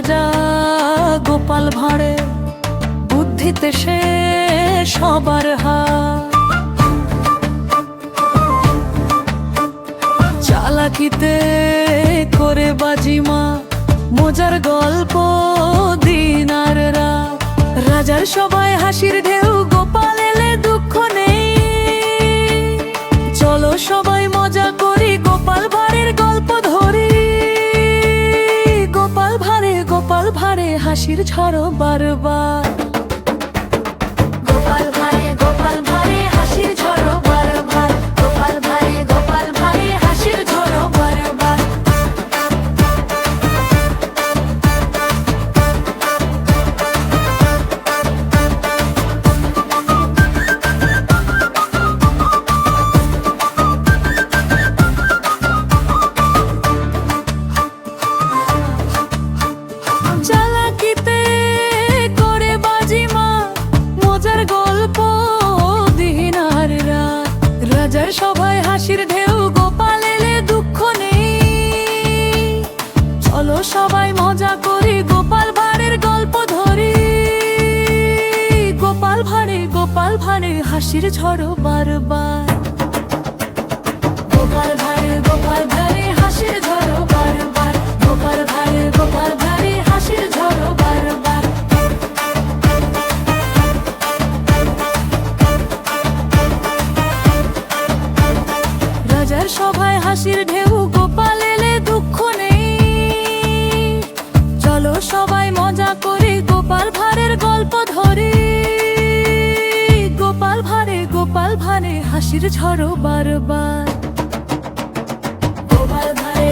রাজা গোপাল ভাঁড়ে, বুদ্ধিতে সে সবার হার। চালাকিতে করে বাজিমা, মজার গল্প দিন আর রাত। রাজার সবাই হাসির ঢেউ, গোপাল এলে দুঃখ নেই। চলো সবাই মজা করি, গোপাল ভাঁড়ের গল্প ধরি। গোপাল ভাঁড়ে হাসির ঝড় বারবার। গোপাল ভাঁড়ে হাসির ঝড় বারবার। গোপাল ভাঁড়ে হাসির ঝড় বারবার। চালাকিতে করে বাজিমা, মজার গল্প দিন আর রাত। রাজার সবাই হাসির ঢেউ, গোপাল এলে দুঃখ নেই। চলো সবাই মজা করি, গোপাল ভাঁড়ের গল্প ধরি। গোপাল ভাঁড়ে হাসির ঝড় বারবার। গোপাল ভাঁড়ে হাসির ঝড় বারবার। গোপাল ভাঁড়ে হাসির ঝড় বারবার। রাজার সবাই হাসির ঢেউ, গোপাল এলে দুঃখ নেই। চলো সবাই মজা করি, গোপাল ভাঁড়ের গল্প ধরি। গোপাল ভাঁড়ে হাসির ঝড় বারবার। গোপাল ভাঁড়ে